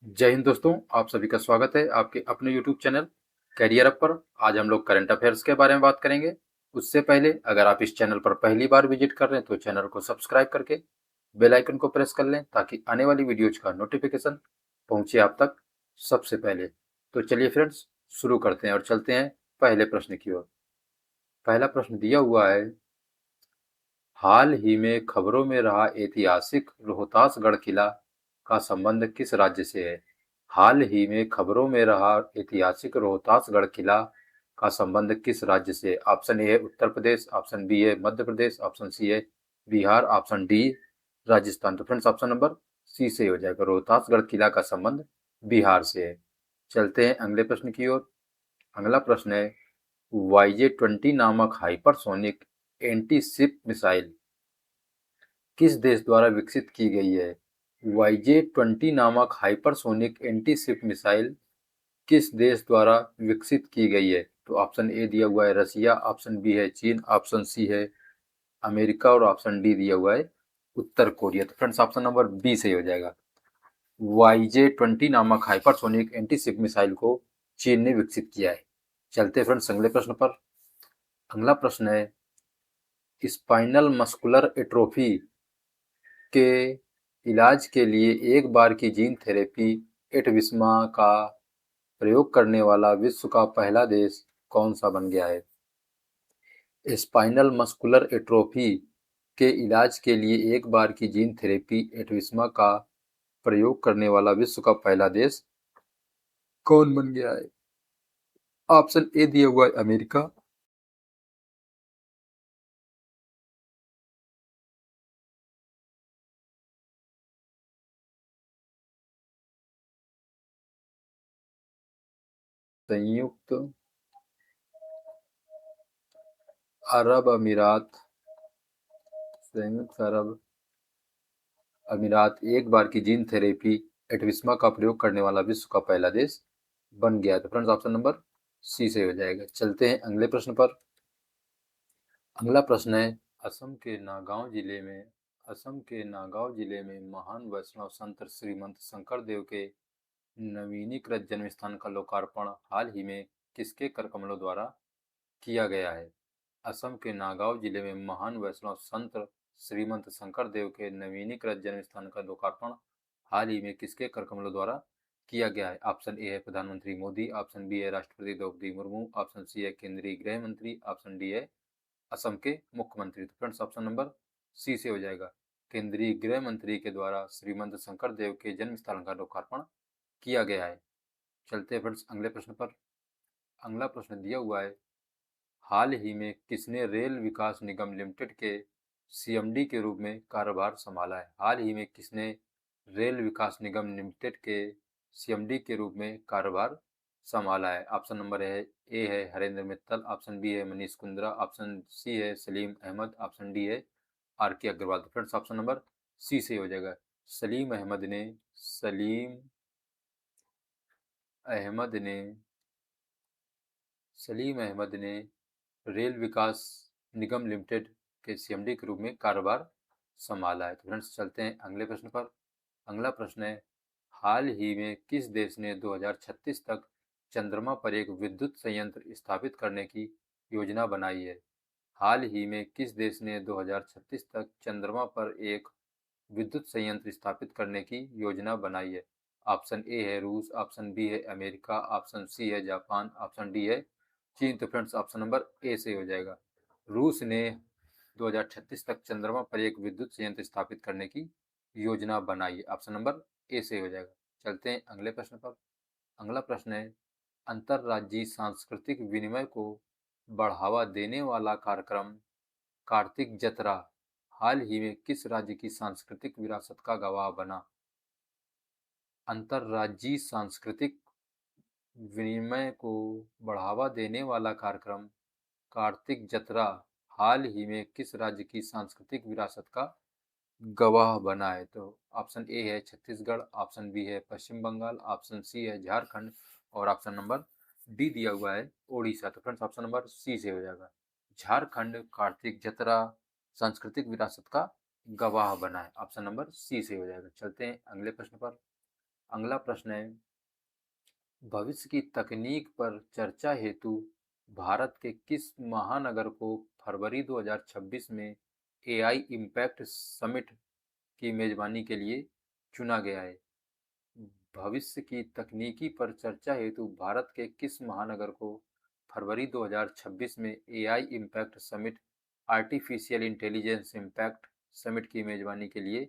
जय हिंद दोस्तों, आप सभी का स्वागत है आपके अपने यूट्यूब चैनल कैरियर अप पर। आज हम लोग करंट अफेयर्स के बारे में बात करेंगे। उससे पहले अगर आप इस चैनल पर पहली बार विजिट कर रहे हैं तो चैनल को सब्सक्राइब करके बेल आइकन को प्रेस कर लें ताकि आने वाली वीडियोज का नोटिफिकेशन पहुंचे आप तक सबसे पहले। तो चलिए फ्रेंड्स, शुरू करते हैं और चलते हैं पहले प्रश्न की ओर। पहला प्रश्न दिया हुआ है, हाल ही में खबरों में रहा ऐतिहासिक रोहतासगढ़ किला का संबंध किस राज्य से है? हाल ही में खबरों में रहा ऐतिहासिक रोहतासगढ़ किला का संबंध किस राज्य से है? ऑप्शन ए है उत्तर प्रदेश, ऑप्शन बी है मध्य प्रदेश, ऑप्शन सी है बिहार, ऑप्शन डी राजस्थान। तो फ्रेंड्स ऑप्शन नंबर सी से हो जाएगा, रोहतासगढ़ किला का संबंध बिहार से है। चलते हैं अगले प्रश्न की ओर। अगला प्रश्न है, YJ-20 नामक हाइपरसोनिक एंटी शिप मिसाइल किस देश द्वारा विकसित की गई है? YJ-20 नामक हाइपरसोनिक एंटी शिप मिसाइल किस देश द्वारा विकसित की गई है? तो ऑप्शन ए दिया हुआ है रसिया, ऑप्शन बी है चीन, ऑप्शन सी है अमेरिका और ऑप्शन डी दिया हुआ है उत्तर कोरिया। तो फ्रेंड्स ऑप्शन नंबर बी सही हो जाएगा। YJ-20 नामक हाइपरसोनिक एंटी शिप मिसाइल को चीन ने विकसित किया है। चलते फ्रेंड्स अगले प्रश्न पर। अगला प्रश्न है, स्पाइनल मस्कुलर एट्रोफी के इलाज के लिए एक बार की जीन थेरेपी एटविस्मा का प्रयोग करने वाला विश्व का पहला देश कौन सा बन गया है? स्पाइनल मस्कुलर एट्रोफी के इलाज के लिए एक बार की जीन थेरेपी एटविस्मा का प्रयोग करने वाला विश्व का पहला देश कौन बन गया है? ऑप्शन ए दिया हुआ है अमेरिका, संयुक्त अरब अमीरात, संयुक्त अरब अमीरात एक बार की जीन थेरेपी एटविस्मा का प्रयोग करने वाला विश्व का पहला देश बन गया। तो फ्रेंड्स ऑप्शन नंबर सी से हो जाएगा। चलते हैं अगले प्रश्न पर। अगला प्रश्न है, असम के नागांव जिले में महान वैष्णव संत श्रीमंत शंकरदेव के नवीनीकृत जन्म स्थान का लोकार्पण हाल ही में किसके कर कमलों द्वारा किया गया है? असम के नागांव जिले में महान वैष्णव संत श्रीमंत शंकरदेव के नवीनीकृत जन्म स्थान का लोकार्पण हाल ही में किसके कर कमलों द्वारा किया गया है? ऑप्शन ए है प्रधानमंत्री मोदी, ऑप्शन बी है राष्ट्रपति द्रौपदी मुर्मू, ऑप्शन सी है केंद्रीय गृह मंत्री, ऑप्शन डी है असम के मुख्यमंत्री। तो फ्रेंड्स ऑप्शन नंबर सी से हो जाएगा, केंद्रीय गृह मंत्री के द्वारा श्रीमंत शंकरदेव के जन्म स्थान का लोकार्पण किया गया है। चलते हैं फ्रेंड्स अगले प्रश्न पर। अगला प्रश्न दिया हुआ है, हाल ही में किसने रेल विकास निगम लिमिटेड के सीएमडी के रूप में कार्यभार संभाला है? हाल ही में किसने रेल विकास निगम लिमिटेड के सीएमडी के रूप में कार्यभार संभाला है? ऑप्शन नंबर है ए है हरेंद्र मित्तल, ऑप्शन बी है मनीष कुंद्रा, ऑप्शन सी है सलीम अहमद, ऑप्शन डी है आर के अग्रवाल। तो फ्रेंड्स ऑप्शन नंबर सी से हो जाएगा, सलीम अहमद ने सलीम अहमद ने सलीम अहमद ने रेल विकास निगम लिमिटेड के सीएमडी के रूप में कारोबार संभाला है। तो फ्रेंड्स चलते हैं अगले प्रश्न पर। अगला प्रश्न है, हाल ही में किस देश ने 2036 तक चंद्रमा पर एक विद्युत संयंत्र स्थापित करने की योजना बनाई है? हाल ही में किस देश ने 2036 तक चंद्रमा पर एक विद्युत संयंत्र स्थापित करने की योजना बनाई है? ऑप्शन ए है रूस, ऑप्शन बी है अमेरिका, ऑप्शन सी है जापान, ऑप्शन डी है चीन। तो फ्रेंड्स ऑप्शन नंबर ए से हो जाएगा, रूस ने 2036 तक चंद्रमा पर एक विद्युत संयंत्र स्थापित करने की योजना बनाई है। ऑप्शन नंबर ए से हो जाएगा। चलते हैं अगले प्रश्न पर। अगला प्रश्न है, अंतर्राज्यीय सांस्कृतिक विनिमय को बढ़ावा देने वाला कार्यक्रम कार्तिक जतरा हाल ही में किस राज्य की सांस्कृतिक विरासत का गवाह बना? अंतर्राज्यीय सांस्कृतिक विनिमय को बढ़ावा देने वाला कार्यक्रम कार्तिक जतरा हाल ही में किस राज्य की सांस्कृतिक विरासत का गवाह बना है? तो ऑप्शन ए है छत्तीसगढ़, ऑप्शन बी है पश्चिम बंगाल, ऑप्शन सी है झारखंड और ऑप्शन नंबर डी दिया हुआ है ओडिशा। तो फ्रेंड्स ऑप्शन नंबर सी से हो जाएगा, झारखंड कार्तिक जतरा सांस्कृतिक विरासत का गवाह बना है। ऑप्शन नंबर सी से हो जाएगा। चलते हैं अगले प्रश्न पर। अगला प्रश्न है, भविष्य की तकनीक पर चर्चा हेतु भारत के किस महानगर को फरवरी 2026 में एआई इम्पैक्ट समिट की मेजबानी के लिए चुना गया है? भविष्य की तकनीकी पर चर्चा हेतु भारत के किस महानगर को फरवरी 2026 में AI impact summit artificial intelligence impact summit की मेजबानी के लिए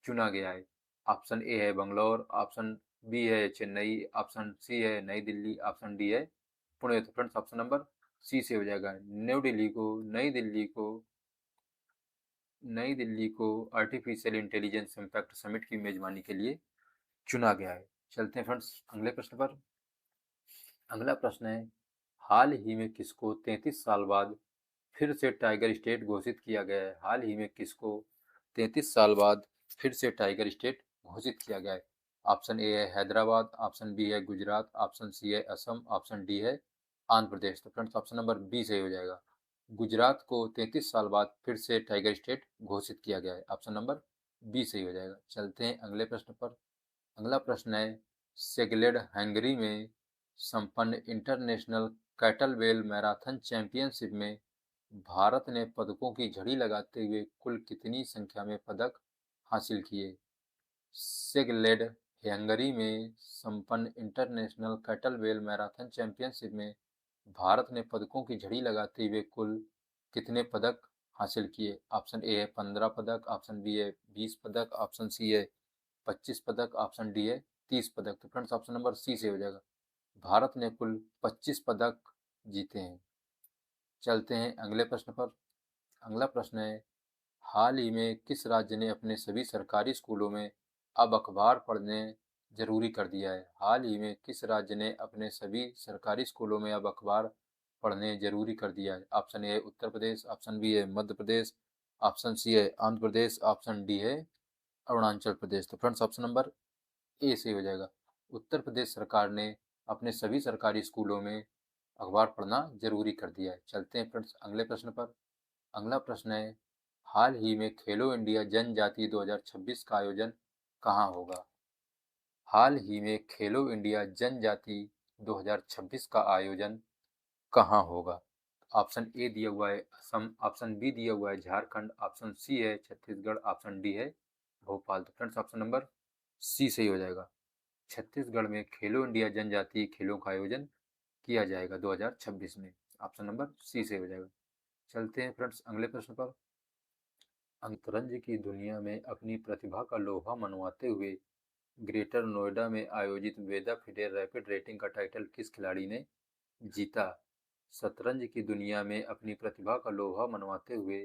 चुना गया है? ऑप्शन ए है बंगलौर, ऑप्शन बी है चेन्नई, ऑप्शन सी है नई दिल्ली, ऑप्शन डी है पुणे। तो फ्रेंड्स ऑप्शन नंबर सी से हो जाएगा। नई दिल्ली को आर्टिफिशियल इंटेलिजेंस इम्पैक्ट समिट की मेजबानी के लिए चुना गया है। चलते हैं फ्रेंड्स अगले प्रश्न पर। अगला प्रश्न है, हाल ही में किसको 33 साल बाद फिर से टाइगर स्टेट घोषित किया गया है? हाल ही में किसको 33 साल बाद फिर से टाइगर स्टेट घोषित किया गया है? ऑप्शन ए है हैदराबाद, ऑप्शन बी है गुजरात, ऑप्शन सी है असम, ऑप्शन डी है आंध्र प्रदेश। तो फ्रेंड्स ऑप्शन नंबर बी सही हो जाएगा। गुजरात को 33 साल बाद फिर से टाइगर स्टेट घोषित किया गया है। ऑप्शन नंबर बी सही हो जाएगा। चलते हैं अगले प्रश्न पर। अगला प्रश्न है, सेगलेड हंगरी में संपन्न इंटरनेशनल कैटलबेल मैराथन चैंपियनशिप में भारत ने पदकों की झड़ी लगाते हुए कुल कितनी संख्या में पदक हासिल किए? सेगलेड हंगरी में संपन्न इंटरनेशनल कैटलबेल मैराथन चैंपियनशिप में भारत ने पदकों की झड़ी लगाते हुए कुल कितने पदक हासिल किए? ऑप्शन ए है 15 पदक, ऑप्शन बी है 20 पदक, ऑप्शन सी है 25 पदक, ऑप्शन डी है 30 पदक। तो फ्रेंड्स ऑप्शन नंबर सी से हो जाएगा। भारत ने कुल 25 पदक जीते हैं। चलते हैं अगले प्रश्न पर। अगला प्रश्न है, हाल ही में किस राज्य ने अपने सभी सरकारी स्कूलों में अब अखबार पढ़ने जरूरी कर दिया है? हाल ही में किस राज्य ने अपने सभी सरकारी स्कूलों में अब अखबार पढ़ने जरूरी कर दिया है? ऑप्शन ए है उत्तर प्रदेश, ऑप्शन बी है मध्य प्रदेश, ऑप्शन सी है आंध्र प्रदेश, ऑप्शन डी है अरुणाचल प्रदेश। तो फ्रेंड्स ऑप्शन नंबर ए से हो जाएगा। उत्तर प्रदेश सरकार ने अपने सभी सरकारी स्कूलों में अखबार पढ़ना जरूरी कर दिया है। चलते हैं फ्रेंड्स अगले प्रश्न पर। अगला प्रश्न है, हाल ही में खेलो इंडिया जनजाति 2026 का आयोजन कहाँ होगा? हाल ही में खेलो इंडिया जनजाति 2026 का आयोजन कहाँ होगा? ऑप्शन ए दिया हुआ है असम, ऑप्शन बी दिया हुआ है झारखंड, ऑप्शन सी है छत्तीसगढ़, ऑप्शन डी है भोपाल। तो फ्रेंड्स ऑप्शन नंबर सी सही हो जाएगा। छत्तीसगढ़ में खेलो इंडिया जनजातीय खेलों का आयोजन किया जाएगा 2026 में। ऑप्शन नंबर सी से हो जाएगा। चलते हैं फ्रेंड्स अगले प्रश्न पर। शतरंज की दुनिया में अपनी प्रतिभा का लोहा मनवाते हुए ग्रेटर नोएडा में आयोजित वेदा फिडे रैपिड रेटिंग का टाइटल किस खिलाड़ी ने जीता? शतरंज की दुनिया में अपनी प्रतिभा का लोहा मनवाते हुए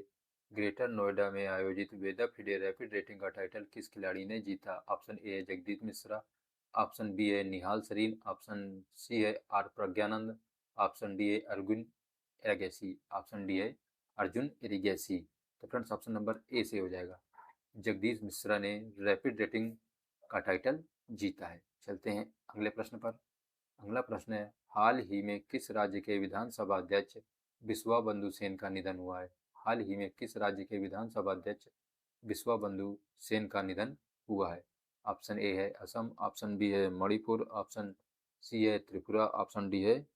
ग्रेटर नोएडा में आयोजित वेदा फिडे रैपिड रेटिंग का टाइटल किस खिलाड़ी ने जीता? ऑप्शन ए है जगदीप मिश्रा, ऑप्शन बी है निहाल सरीन, ऑप्शन सी है आर प्रज्ञानंद, ऑप्शन डी है अर्जुन एरिगेसी, ऑप्शन डी है अर्जुन एरिगेसी। तो फ्रेंड्स ऑप्शन नंबर ए से हो जाएगा। जगदीश मिश्रा ने रैपिड रेटिंग का टाइटल जीता है। चलते हैं अगले प्रश्न पर। अगला प्रश्न है, हाल ही में किस राज्य के विधानसभा अध्यक्ष बिस्वा बंधु सेन का निधन हुआ है? हाल ही में किस राज्य के विधानसभा अध्यक्ष बिस्वा बंधु सेन का निधन हुआ है? ऑप्शन ए है असम, ऑप्शन बी है मणिपुर, ऑप्शन सी है त्रिपुरा, ऑप्शन डी है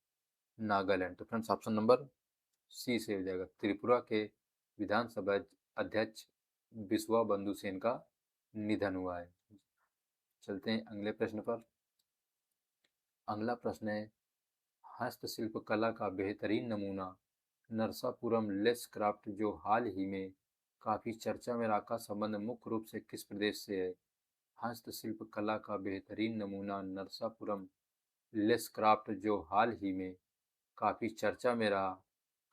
नागालैंड। तो फ्रेंड्स ऑप्शन नंबर सी से हो जाएगा। त्रिपुरा के विधानसभा अध्यक्ष बिस्वा बंधु सेन का निधन हुआ है। चलते हैं अगले प्रश्न पर। अगला प्रश्न है, हस्तशिल्प कला का बेहतरीन नमूना नरसापुरम लेस क्राफ्ट जो हाल ही में काफी चर्चा में रहा का संबंध मुख्य रूप से किस प्रदेश से है? हस्तशिल्प कला का बेहतरीन नमूना नरसापुरम लेस क्राफ्ट जो हाल ही में काफी चर्चा में रहा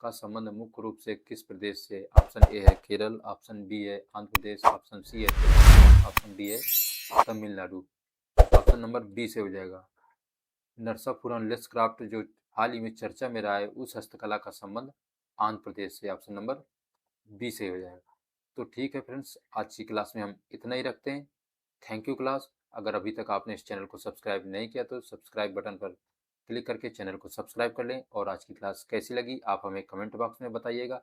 का संबंध मुख्य रूप से किस प्रदेश से? ऑप्शन ए है केरल, ऑप्शन बी है आंध्र प्रदेश, ऑप्शन सी है तेलंगाना, ऑप्शन डी है तमिलनाडु। ऑप्शन नंबर बी से हो जाएगा। नरसापुरम लेस क्राफ्ट जो हाल ही में चर्चा में रहा है उस हस्तकला का संबंध आंध्र प्रदेश से। ऑप्शन नंबर बी से हो जाएगा। तो ठीक है फ्रेंड्स, आज की क्लास में हम इतना ही रखते हैं। Thank you class. अगर अभी तक आपने इस चैनल को सब्सक्राइब नहीं किया तो सब्सक्राइब बटन पर क्लिक करके चैनल को सब्सक्राइब कर लें। और आज की क्लास कैसी लगी आप हमें कमेंट बॉक्स में बताइएगा।